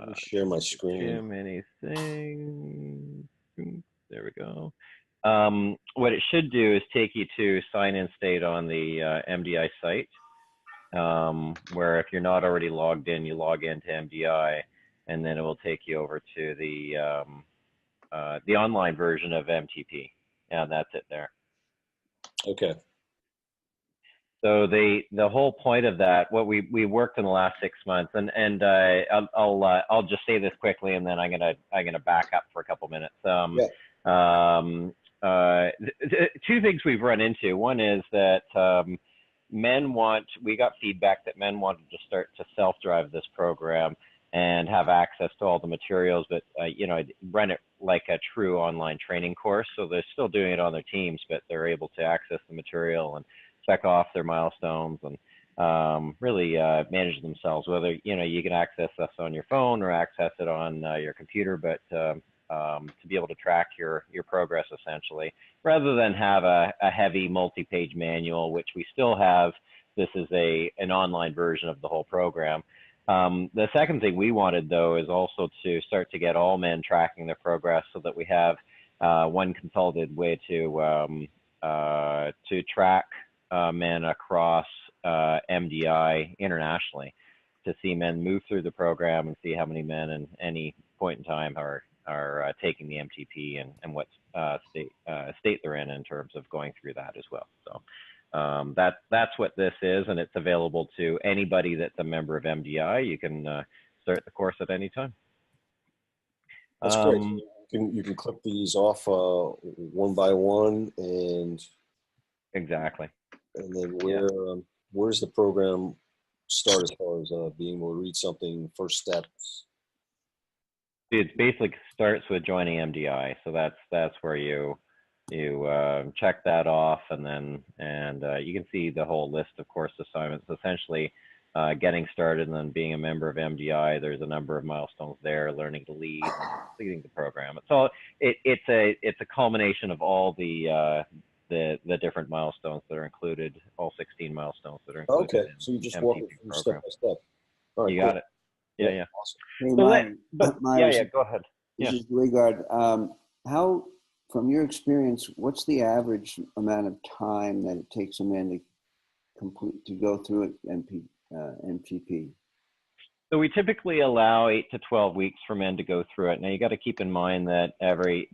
Let me share my screen. Too many things. There we go. What it should do is take you to sign-in state on the MDI site, where if you're not already logged in, you log into MDI, and then it will take you over to the online version of MTP, and that's it there. Okay. So the whole point of that, what we worked in the last 6 months, and I'll just say this quickly, and then I'm gonna back up for a couple minutes. Two things we've run into. One is that we got feedback that men wanted to start to self-drive this program and have access to all the materials, but run it like a true online training course. So they're still doing it on their teams, but they're able to access the material and check off their milestones and really manage themselves. Whether you can access this on your phone or access it on your computer, but to be able to track your progress essentially, rather than have a heavy multi-page manual, which we still have. This is an online version of the whole program. The second thing we wanted, though, is also to start to get all men tracking their progress, so that we have one consolidated way to track men across MDI internationally, to see men move through the program and see how many men in any point in time are taking the MTP and what state they're in terms of going through that as well. So that's what this is, and it's available to anybody that's a member of MDI. You can start the course at any time. That's great. You can clip these off one by one, and exactly. And then where's the program start as far as being able to read something, first steps? It basically starts with joining MDI, so that's where you check that off, and you can see the whole list of course assignments. Essentially, getting started and then being a member of MDI. There's a number of milestones there: learning to lead, leading the program. So it's a culmination of all the different milestones that are included, all 16 milestones that are included. Okay, so you just walk it through step by step. All right, you got it. Yeah. Awesome. Hey, go ahead. This is Rigard. How, from your experience, what's the average amount of time that it takes a man to go through MTP? So we typically allow 8 to 12 weeks for men to go through it. Now you got to keep in mind that every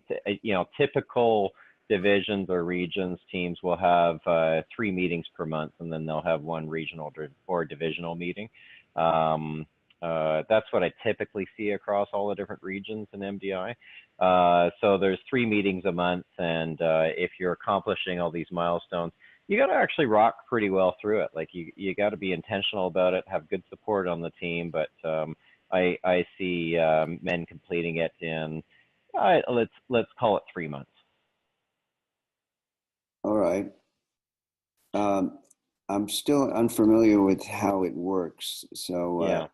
typical divisions or regions teams will have 3 meetings per month, and then they'll have 1 regional or divisional meeting. That's what I typically see across all the different regions in MDI. So there's 3 meetings a month, and if you're accomplishing all these milestones, you got to actually rock pretty well through it. Like you got to be intentional about it, have good support on the team. But I see men completing it in let's call it 3 months. All right. I'm still unfamiliar with how it works, so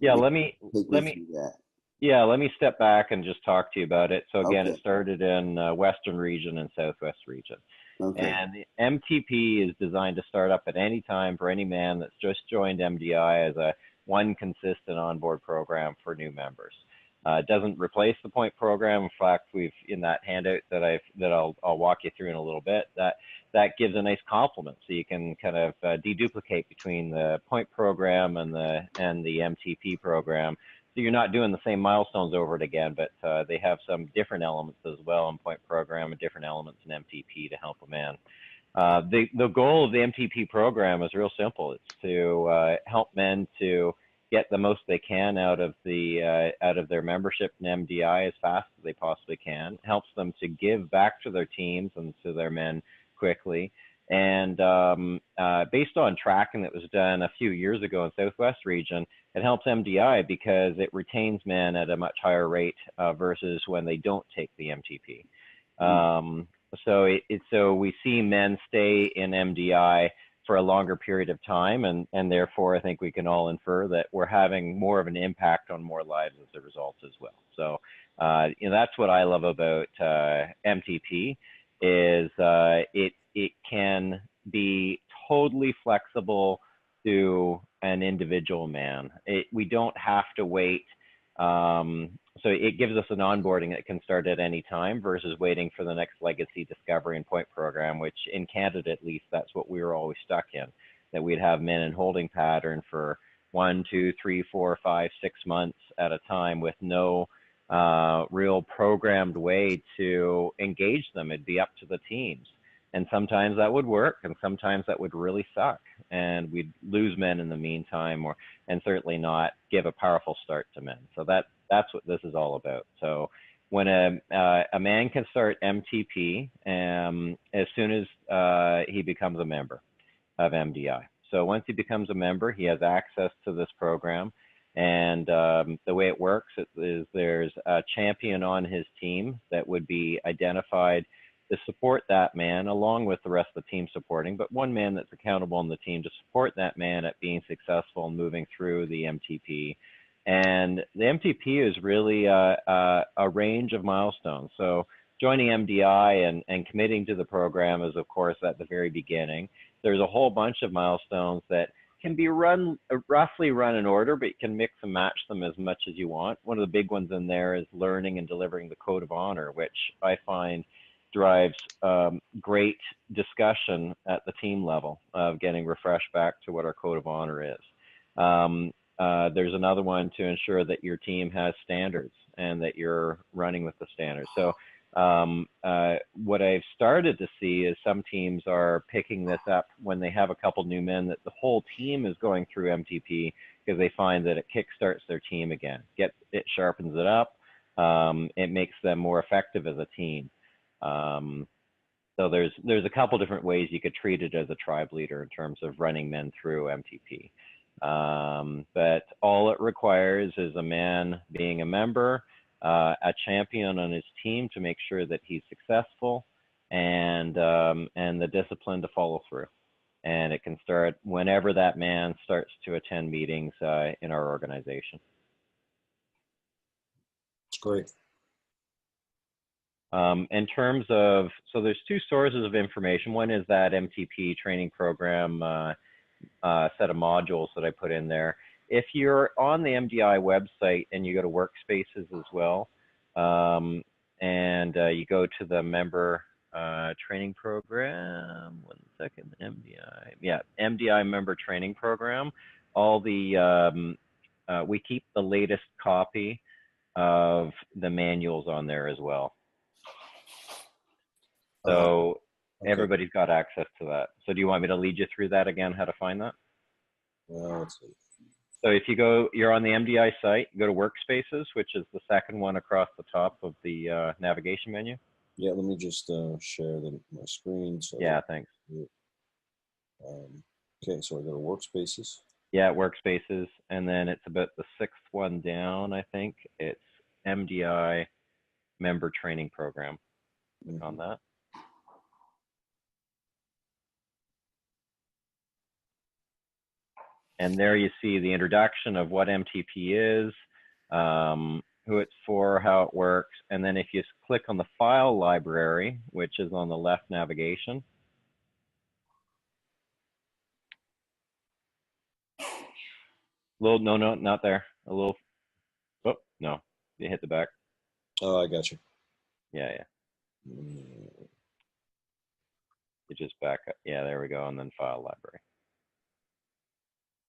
let me step back and just talk to you about it. So again, It started in Western region and Southwest region. Okay. And the MTP is designed to start up at any time for any man that's just joined MDI as a one consistent onboard program for new members. It doesn't replace the point program. In fact, we've in that handout that I'll walk you through in a little bit, that gives a nice complement, so you can kind of deduplicate between the point program and the MTP program. So you're not doing the same milestones over it again, but they have some different elements as well in point program and different elements in MTP to help a man. The goal of the MTP program is real simple. It's to help men to get the most they can out of their membership in MDI as fast as they possibly can. It helps them to give back to their teams and to their men quickly. And based on tracking that was done a few years ago in Southwest region, it helps MDI because it retains men at a much higher rate versus when they don't take the MTP. So we see men stay in MDI for a longer period of time, and therefore I think we can all infer that we're having more of an impact on more lives as a result as well. So that's what I love about MTP is it can be totally flexible to an individual man. We don't have to wait So it gives us an onboarding that can start at any time versus waiting for the next legacy discovery and point program, which in Canada, at least, that's what we were always stuck in, that we'd have men in holding pattern for 1, 2, 3, 4, 5, 6 months at a time with no real programmed way to engage them. It'd be up to the teams. And sometimes that would work, and sometimes that would really suck. And we'd lose men in the meantime, and certainly not give a powerful start to men. So that's what this is all about. So when a man can start MTP as soon as he becomes a member of MDI. So once he becomes a member, he has access to this program. And the way it works is there's a champion on his team that would be identified to support that man along with the rest of the team supporting, but one man that's accountable on the team to support that man at being successful and moving through the MTP. And the MTP is really a range of milestones. So joining MDI and committing to the program is, of course, at the very beginning. There's a whole bunch of milestones that can be roughly run in order, but you can mix and match them as much as you want. One of the big ones in there is learning and delivering the Code of Honor, which I find drives great discussion at the team level of getting refreshed back to what our Code of Honor is. There's another one to ensure that your team has standards and that you're running with the standards. So what I've started to see is some teams are picking this up when they have a couple new men, that the whole team is going through MTP because they find that it kickstarts their team again. It sharpens it up. It makes them more effective as a team. So there's a couple different ways you could treat it as a tribe leader in terms of running men through MTP. But all it requires is a man being a member, a champion on his team to make sure that he's successful, and the discipline to follow through. And it can start whenever that man starts to attend meetings in our organization. It's great. In terms of, so there's two sources of information. One is that MTP training program set of modules that I put in there. If you're on the MDI website and you go to workspaces as well, and you go to the member training program, 1 second, MDI, yeah, MDI member training program, all the, we keep the latest copy of the manuals on there as well. So okay. Everybody's got access to that. So do you want me to lead you through that again, how to find that? Let's see. So if you're on the MDI site, go to Workspaces, which is the second one across the top of the navigation menu. Yeah, let me just share my screen. So yeah, thanks. Okay, so I go to Workspaces. Yeah, Workspaces, and then it's about the 6th one down, I think. It's MDI Member Training Program. Click on that. And there you see the introduction of what MTP is, who it's for, how it works. And then if you click on the file library, which is on the left navigation. No, not there. A little, oh, no, you hit the back. Oh, I got you. Yeah. You just back up. Yeah, there we go. And then file library.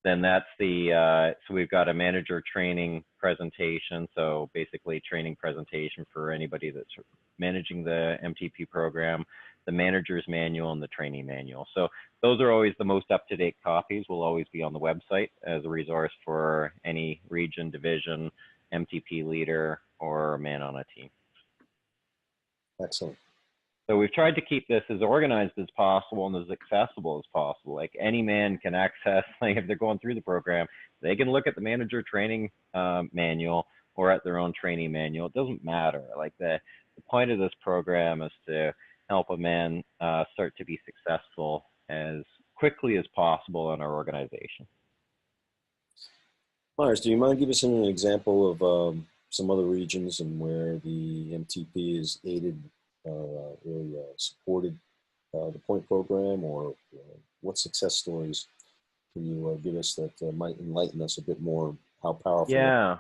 Then that's the, so we've got a manager training presentation. So basically training presentation for anybody that's managing the MTP program, the manager's manual and the training manual. So those are always the most up-to-date copies, will always be on the website as a resource for any region, division, MTP leader, or man on a team. Excellent. So we've tried to keep this as organized as possible and as accessible as possible. Like any man can access, like if they're going through the program, they can look at the manager training manual or at their own training manual. It doesn't matter. Like the point of this program is to help a man start to be successful as quickly as possible in our organization. Myers, do you mind giving us an example of some other regions and where the MTP is aided, really supported the point program, or what success stories can you give us that might enlighten us a bit more how powerful? Yeah,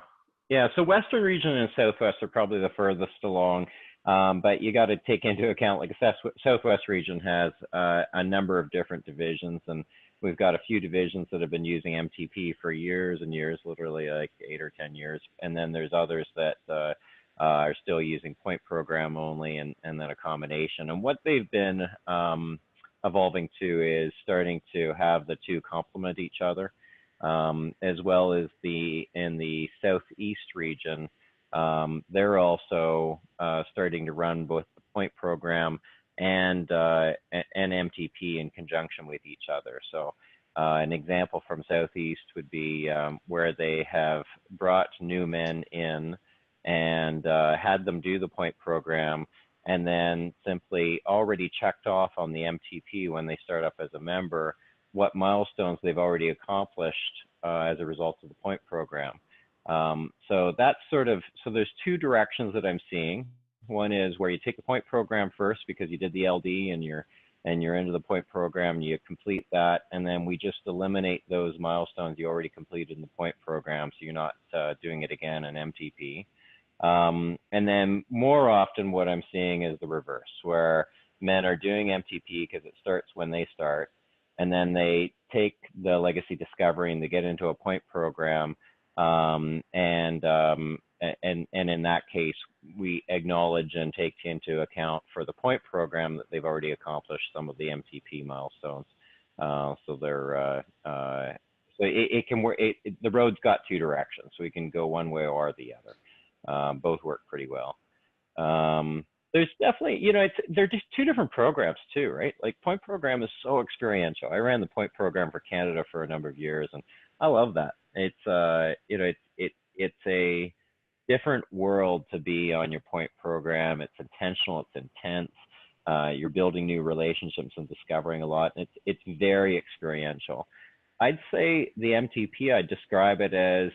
Yeah, so Western region and Southwest are probably the furthest along, but you got to take into account like the Southwest region has a number of different divisions, and we've got a few divisions that have been using MTP for years and years, literally like 8 or 10 years, and then there's others that are still using point program only, and then a combination. And what they've been evolving to is starting to have the two complement each other. As well as in the Southeast region, they're also starting to run both the point program and MTP in conjunction with each other. So an example from Southeast would be where they have brought new men in and had them do the point program, and then simply already checked off on the MTP when they start up as a member what milestones they've already accomplished as a result of the point program. So that's so there's two directions that I'm seeing. One is where you take the point program first because you did the LD and you're into the point program, you complete that, and then we just eliminate those milestones you already completed in the point program, so you're not doing it again in MTP. And then more often what I'm seeing is the reverse, where men are doing MTP because it starts when they start, and then they take the legacy discovery and they get into a point program, and in that case, we acknowledge and take into account for the point program that they've already accomplished some of the MTP milestones. So they're so it can work. The road's got two directions, so we can go one way or the other. Both work pretty well. There's definitely, they're just two different programs too, right? Like point program is so experiential. I ran the point program for Canada for a number of years, and I love that. It's it's a different world to be on your point program. It's intentional. It's intense. You're building new relationships and discovering a lot. It's very experiential. I'd say the MTP, I'd describe it as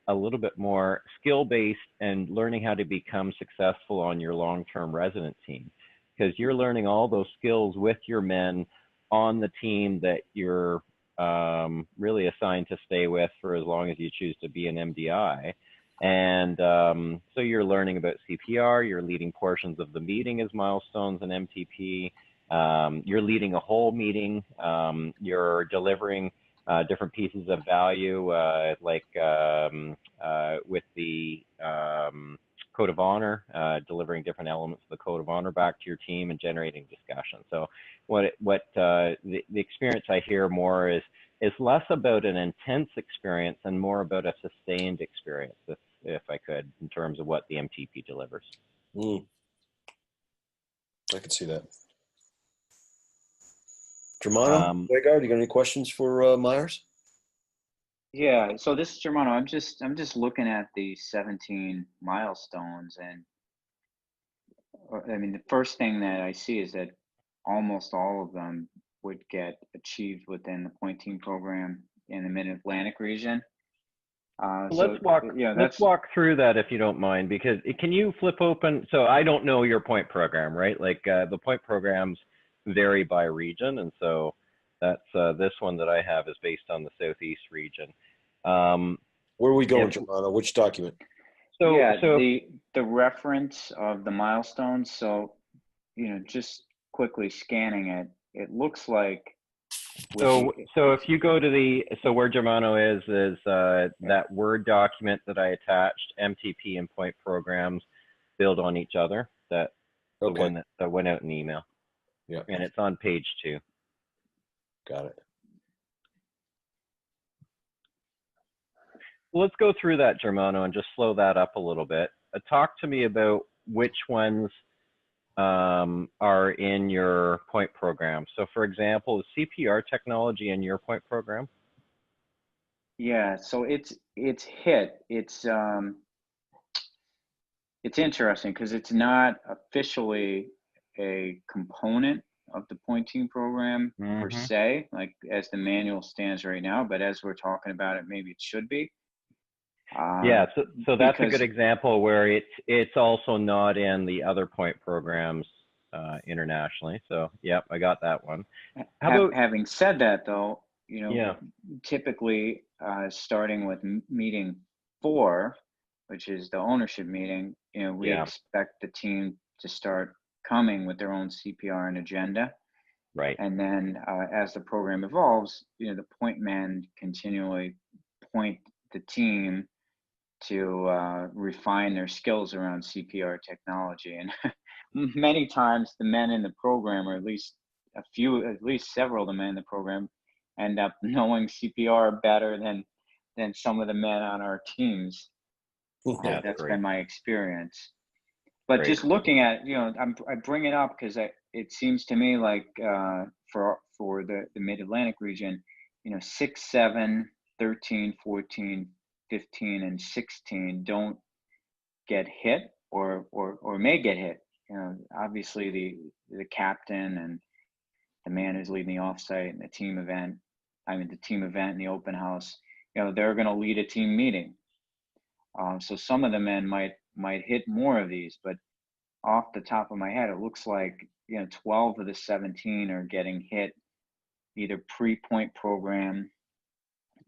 a little bit more skill-based and learning how to become successful on your long-term resident team, because you're learning all those skills with your men on the team that you're really assigned to stay with for as long as you choose to be an MDI. And so you're learning about CPR, you're leading portions of the meeting as milestones in MTP, you're leading a whole meeting, you're delivering different pieces of value, like with the Code of Honor, delivering different elements of the Code of Honor back to your team and generating discussion. So the experience I hear more is less about an intense experience and more about a sustained experience, if I could, in terms of what the MTP delivers. I can see that. Germano, Weigard, you got any questions for Myers? Yeah, so this is Germano. I'm just looking at the 17 milestones, and I mean the first thing that I see is that almost all of them would get achieved within the point team program in the Mid-Atlantic region. Let's walk through that if you don't mind, because can you flip open? So I don't know your point program, right? Like the point programs vary by region, and so that's this one that I have is based on the Southeast region. Where are we going, Germano? Which document? So the reference of the milestones. So just quickly scanning it, it looks like. So if you go to where Germano is that Word document that I attached, MTP and point programs build on each other. The one that went out in the email. Yeah. And it's on page 2. Got it. Well, let's go through that, Germano, and just slow that up a little bit. Talk to me about which ones are in your point program. So for example, is CPR technology in your point program? Yeah, so it's hit. It's interesting because it's not officially a component of the point team program per se, like as the manual stands right now, but as we're talking about it, maybe it should be. Yeah, so that's a good example where it's also not in the other point programs internationally. So yep, I got that one. Having said that, though, typically starting with meeting 4, which is the ownership meeting, we Yeah. expect the team to start coming with their own CPR and agenda. Right. And then as the program evolves, the point man continually point the team to refine their skills around CPR technology. And many times the men in the program, or at least several of the men in the program, end up knowing CPR better than some of the men on our teams. Yeah, That's great. been my experience. But Great. just looking at, I bring it up because it seems to me like for the Mid-Atlantic region, 6, 7, 13, 14, 15, and 16 don't get hit or may get hit. Obviously the captain and the man who's leading the offsite and the team event and the open house, they're going to lead a team meeting. So some of the men might hit more of these, but off the top of my head, it looks like 12 of the 17 are getting hit either pre-point program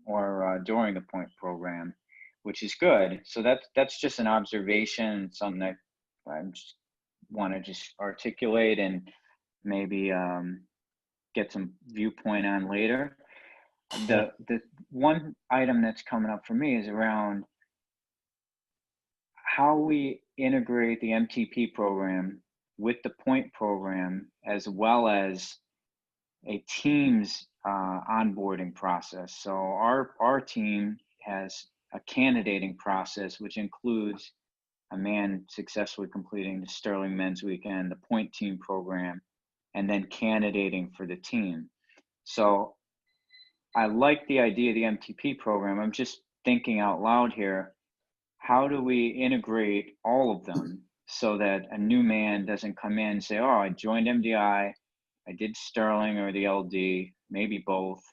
or during the point program, which is good. So that's just an observation, something that I want to just articulate and maybe get some viewpoint on later. The one item that's coming up for me is around how we integrate the MTP program with the point program, as well as a team's onboarding process. So our team has a candidating process, which includes a man successfully completing the Sterling Men's Weekend, the point team program, and then candidating for the team. So I like the idea of the MTP program. I'm just thinking out loud here. How do we integrate all of them so that a new man doesn't come in and say, oh, I joined MDI, I did Sterling or the LD, maybe both.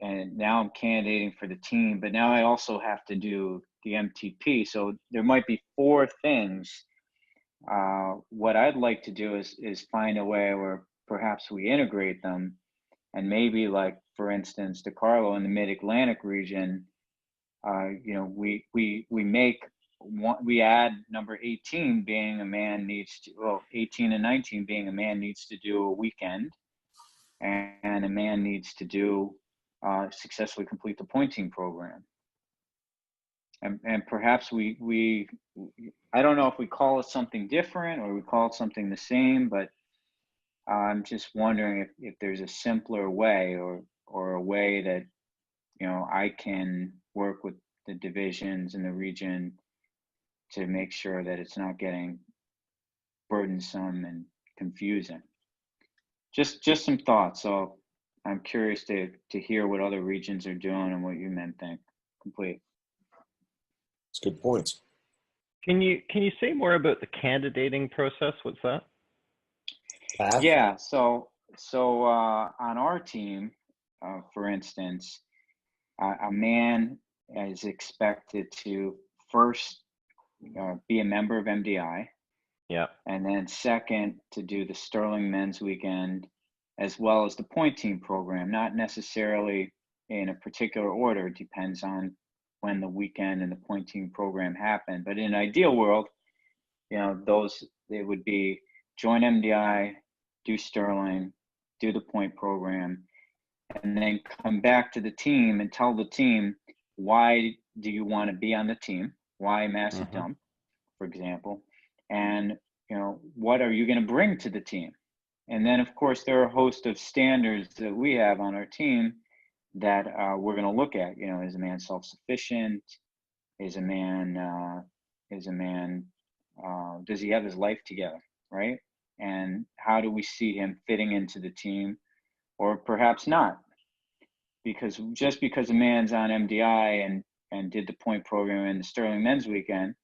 And now I'm candidating for the team, but now I also have to do the MTP. So there might be 4 things. What I'd like to do is find a way where perhaps we integrate them, and maybe, like, for instance, DeCarlo in the Mid-Atlantic region, we add number 18 being a man needs to, 18 and 19 being a man needs to do a weekend, and a man needs to do successfully complete the pointing program. And perhaps we I don't know if we call it something different or we call it something the same, but I'm just wondering if there's a simpler way or a way that I can work with the divisions in the region to make sure that it's not getting burdensome and confusing. Just some thoughts. So I'm curious to hear what other regions are doing and what you men think. Complete. It's good points. Can you say more about the candidating process? What's that? Path? Yeah. So on our team, for instance, a man is expected to first be a member of MDI. Yeah. And then second, to do the Sterling Men's Weekend, as well as the point team program, not necessarily in a particular order. It depends on when the weekend and the point team program happen. But in an ideal world, they would be join MDI, do Sterling, do the point program, and then come back to the team and tell the team, why do you want to be on the team? Why massive dump, for example? And, what are you going to bring to the team? And then, of course, there are a host of standards that we have on our team that we're going to look at. Is a man self-sufficient? Is a man, does he have his life together, right? And how do we see him fitting into the team, or perhaps not? Because just because a man's on MDI and did the point program in the Sterling Men's Weekend,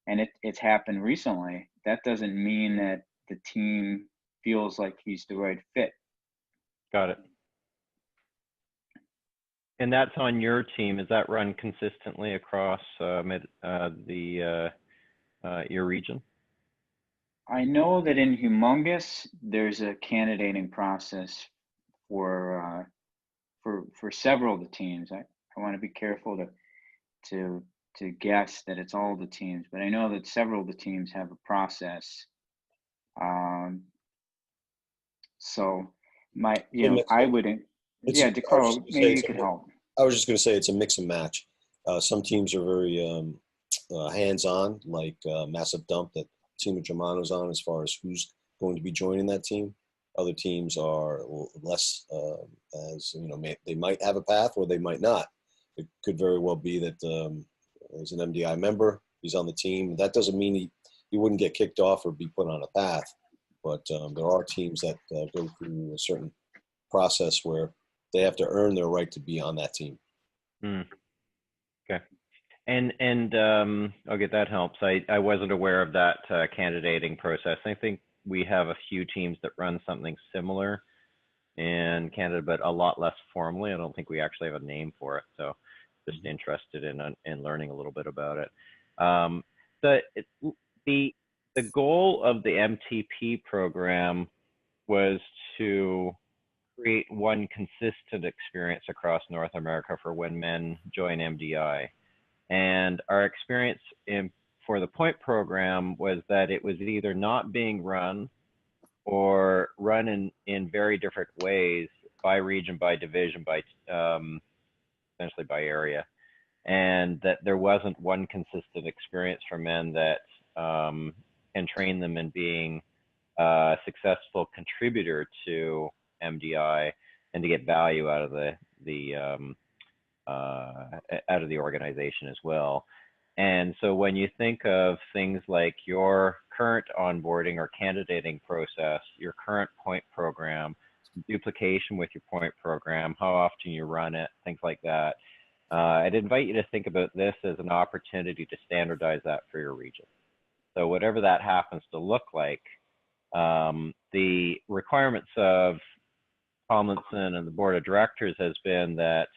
and it's happened recently, that doesn't mean that the team feels like he's the right fit. Got it. And that's on your team. Is that run consistently across your region? I know that in Humongous, there's a candidating process for several of the teams. I want to be careful to to guess that it's all the teams, but I know that several of the teams have a process. Um, so It's a mix I of, wouldn't. it's, Yeah, I was just DeCarlo, gonna say maybe it's you could help. I was just going to say it's a mix and match. Some teams are very hands-on, like Massive Dump that Team of Germano's on, as far as who's going to be joining that team. Other teams are less, as you know, they might have a path or they might not. It could very well be that there's an MDI member, he's on the team. That doesn't mean he wouldn't get kicked off or be put on a path. But there are teams that go through a certain process where they have to earn their right to be on that team. Mm, okay. And okay, that helps. I wasn't aware of that candidating process. I think we have a few teams that run something similar in Canada, but a lot less formally. I don't think we actually have a name for it. So just interested in learning a little bit about it. The the goal of the MTP program was to create one consistent experience across North America for when men join MDI. And our experience for the point program was that it was either not being run or run in very different ways by region, by division, by essentially by area. And that there wasn't one consistent experience for men that can train them in being a successful contributor to MDI and to get value out of out of the organization as well. And so when you think of things like your current onboarding or candidating process, your current point program, duplication with your point program, how often you run it, things like that, I'd invite you to think about this as an opportunity to standardize that for your region. So whatever that happens to look like, the requirements of Tomlinson and the board of directors has been that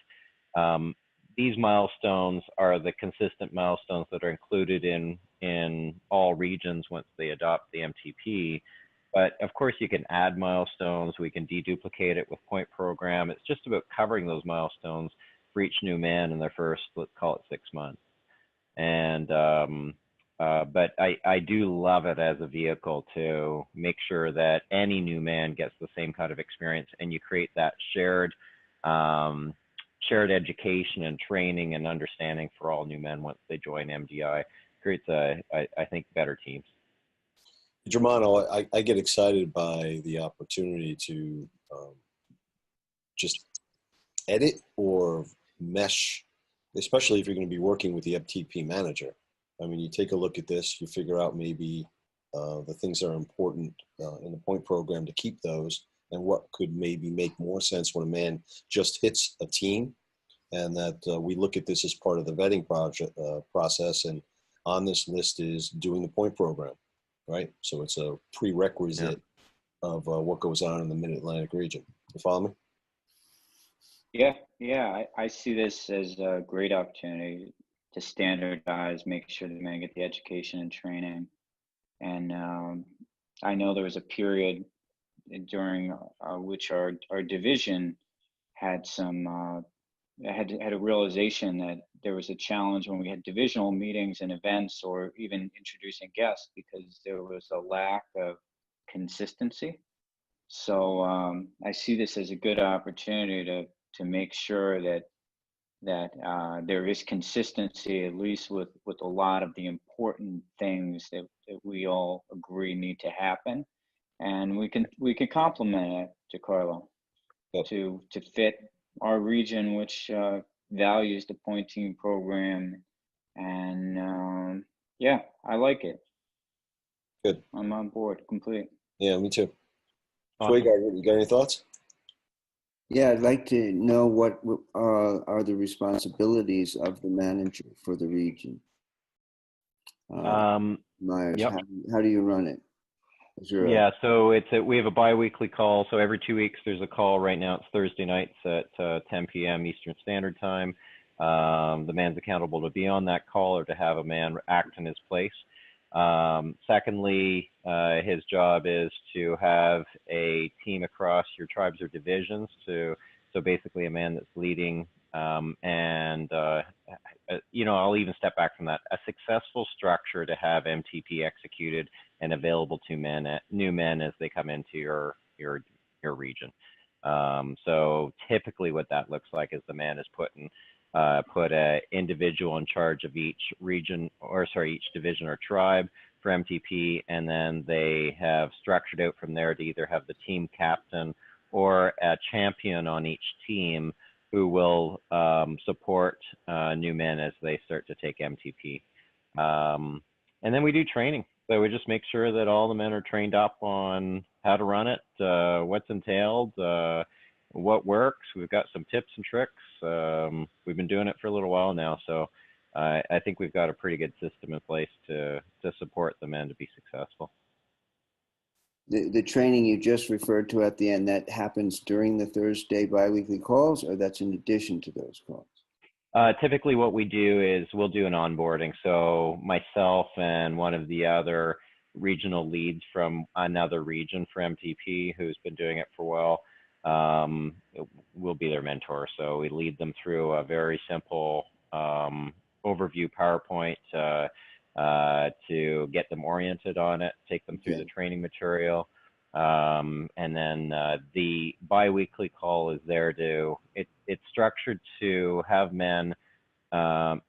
these milestones are the consistent milestones that are included in all regions once they adopt the MTP. But of course, you can add milestones. We can deduplicate it with point program. It's just about covering those milestones for each new man in their first, let's call it 6 months. And but I do love it as a vehicle to make sure that any new man gets the same kind of experience, and you create that shared education and training and understanding for all new men once they join MDI. Creates I think better teams. Germano, I get excited by the opportunity to just edit or mesh, especially if you're going to be working with the MTP manager. I mean, you take a look at this, you figure out maybe the things that are important in the point program to keep those, and what could maybe make more sense when a man just hits a team, and that we look at this as part of the vetting process. And on this list is doing the point program, right? So it's a prerequisite of what goes on in the Mid-Atlantic region. You follow me? Yeah, I see this as a great opportunity to standardize, make sure the men get the education and training. And I know there was a period during which our division had some had a realization that there was a challenge when we had divisional meetings and events, or even introducing guests, because there was a lack of consistency. So I see this as a good opportunity to make sure that there is consistency, at least with a lot of the important things that we all agree need to happen, and we can complement it, DeCarlo, Yep. to fit our region, which values the point team program. And yeah, I like it. Good. I'm on board complete. Yeah, me too. Awesome. Twig, you got any thoughts? Yeah, I'd like to know what are the responsibilities of the manager for the region. Myers, Yep. how do you run it? Yeah, so we have a bi-weekly call. So every 2 weeks there's a call. Right now it's Thursday nights at 10 p.m. Eastern Standard Time. The man's accountable to be on that call or to have a man act in his place. Secondly, his job is to have a team across your tribes or divisions so basically a man that's leading You know, I'll even step back from that. A successful structure to have MTP executed and available to new men as they come into your region. So typically what that looks like is the man is put a individual in charge of each region, or sorry, each division or tribe for MTP, and then they have structured out from there to either have the team captain or a champion on each team who will support new men as they start to take MTP. And then we do training. So we just make sure that all the men are trained up on how to run it, what's entailed, what works. We've got some tips and tricks. We've been doing it for a little while now, so I think we've got a pretty good system in place to support the men to be successful. The training you just referred to at the end, that happens during the Thursday biweekly calls, or that's in addition to those calls? Typically what we do is we'll do an onboarding. So myself and one of the other regional leads from another region for MTP who's been doing it for a while, will be their mentor. So we lead them through a very simple overview PowerPoint to get them oriented on it, take them through the training material. And then the biweekly call is there it's structured to have men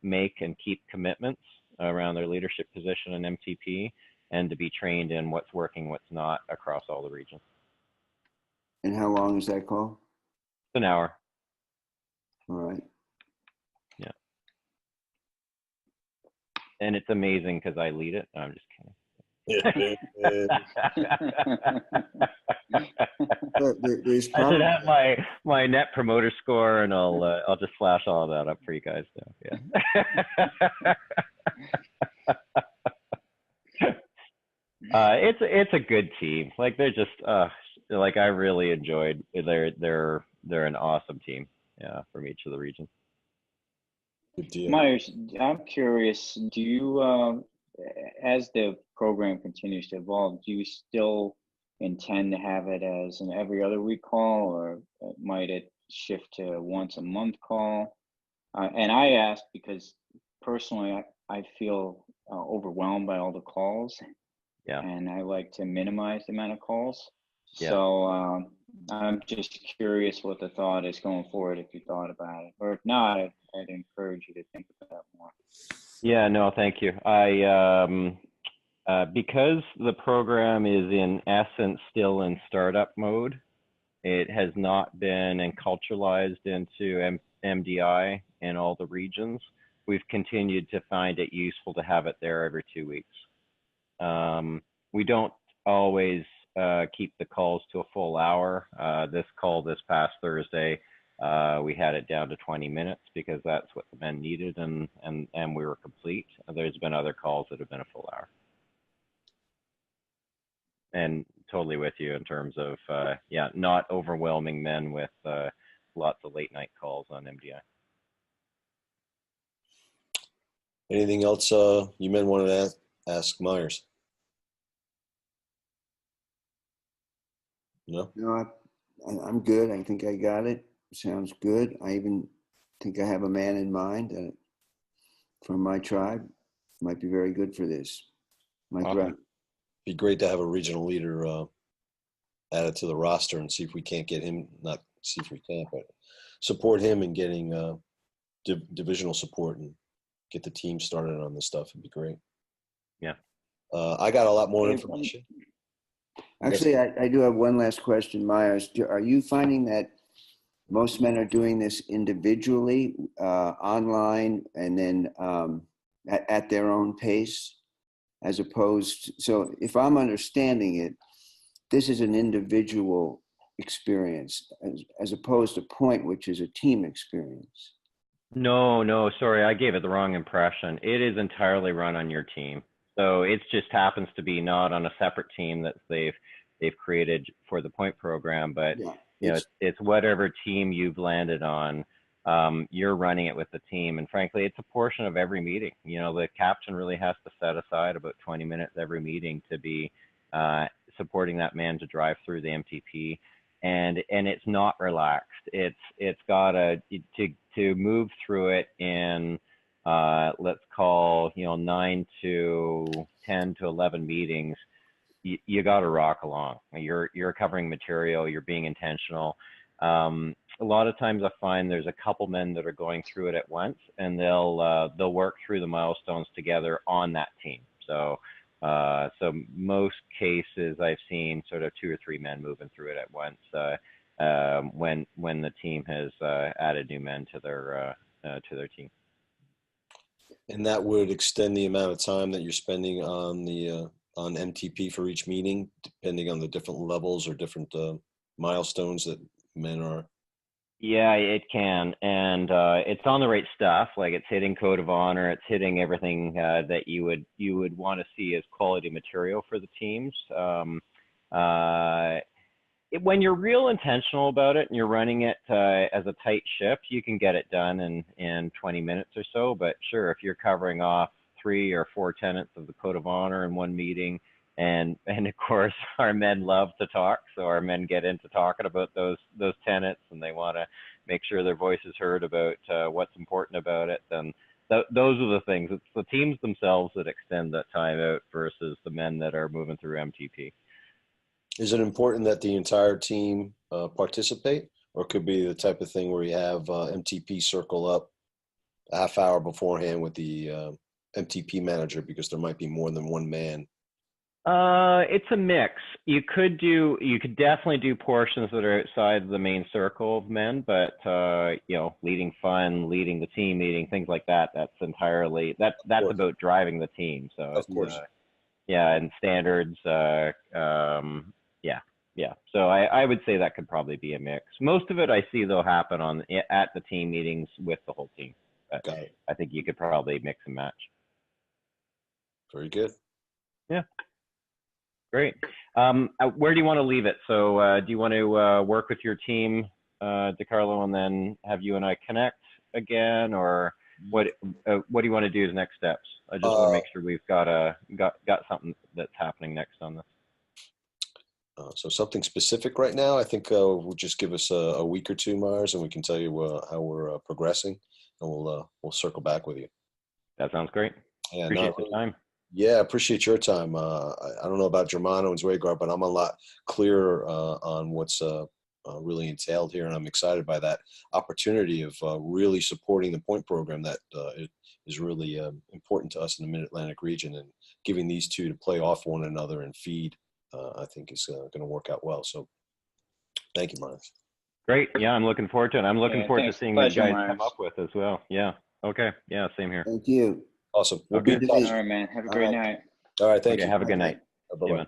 make and keep commitments around their leadership position in MTP, and to be trained in what's working, what's not across all the regions. And how long is that call? An hour. All right. Yeah. And it's amazing because I lead it. No, I'm just kidding. There's I should have my net promoter score, and I'll just flash all of that up for you guys now. Yeah. It's a good team. Like they're just like I really enjoyed. They're an awesome team. Yeah, from each of the regions. Good deal. Myers, I'm curious, do you, as the program continues to evolve, do you still intend to have it as an every other week call, or might it shift to once a month call? And I ask because personally, I feel overwhelmed by all the calls. Yeah. And I like to minimize the amount of calls. Yeah. So I'm just curious what the thought is going forward, if you thought about it, or if not, I'd encourage you to think about that more. Yeah, no, thank you. Because the program is in essence still in startup mode, it has not been enculturalized into MDI in all the regions. We've continued to find it useful to have it there every 2 weeks. We don't always keep the calls to a full hour. This call this past Thursday, we had it down to 20 minutes because that's what the men needed, and we were complete. There's been other calls that have been a full hour. And totally with you in terms of, yeah, not overwhelming men with lots of late night calls on MDI. Anything else you men wanted to ask Myers? No? No, I'm good. I think I got it. Sounds good. I even think I have a man in mind from my tribe. Might be very good for this. Awesome. Be great to have a regional leader added to the roster and see if we can't get him, not see if we can't, but support him in getting divisional support and get the team started on this stuff. It'd be great. Yeah. I got a lot more information. Actually, I do have one last question, Myers. Are you finding that most men are doing this individually, online, and then at their own pace, as opposed? So if I'm understanding it, this is an individual experience as opposed to Point, which is a team experience. No, sorry, I gave it the wrong impression. It is entirely run on your team. So it just happens to be not on a separate team that they've created for the Point program, but yeah, you know, it's whatever team you've landed on. You're running it with the team, and frankly, it's a portion of every meeting. You know, the captain really has to set aside about 20 minutes every meeting to be supporting that man to drive through the MTP. and it's not relaxed. It's got to move through it in let's call 9 to 10 to 11 meetings. You got to rock along. You're covering material. You're being intentional. A lot of times I find there's a couple men that are going through it at once, and they'll work through the milestones together on that team. So most cases I've seen sort of 2 or 3 men moving through it at once when the team has added new men to their team. And that would extend the amount of time that you're spending on the on MTP for each meeting, depending on the different levels or different milestones that men are. Yeah, it can, and it's on the right stuff. Like it's hitting code of honor, it's hitting everything that you would want to see as quality material for the teams. When you're real intentional about it and you're running it as a tight ship, you can get it done in 20 minutes or so. But sure, if you're covering off 3 or 4 tenets of the code of honor in one meeting, and of course our men love to talk, so our men get into talking about those tenets, and they want to make sure their voice is heard about what's important about it, then those are the things. It's the teams themselves that extend that time out versus the men that are moving through MTP. Is it important that the entire team participate, or it could be the type of thing where you have MTP circle up a half hour beforehand with the MTP manager, because there might be more than one man? It's a mix. You could definitely do portions that are outside the main circle of men, but leading fun, leading the team meeting, things like that, that's about driving the team. So of course. And standards, yeah. So I would say that could probably be a mix. Most of it I see though happen at the team meetings with the whole team. But Got it. I think you could probably mix and match. Very good. Yeah. Great. Where do you want to leave it? So do you want to work with your team, DeCarlo, and then have you and I connect again, or what do you want to do as next steps? I just want to make sure we've got something that's happening next on this. So something specific right now, I think will just give us a week or two, Myers, and we can tell you how we're progressing, and we'll circle back with you. That sounds great. Yeah, appreciate the time. Yeah, appreciate your time. I don't know about Germano and Zweigart, but I'm a lot clearer on what's really entailed here, and I'm excited by that opportunity of really supporting the point program that is really important to us in the Mid-Atlantic region, and giving these two to play off one another and feed, I think is going to work out well. So thank you, Myers. Great. Yeah, I'm looking forward to it. I'm looking forward to seeing what you guys come up with as well. Yeah. Okay. Yeah, same here. Thank you. Awesome. We'll be in touch. All right, man. Have a great night. All right. Thank you. Have a good night. Bye-bye.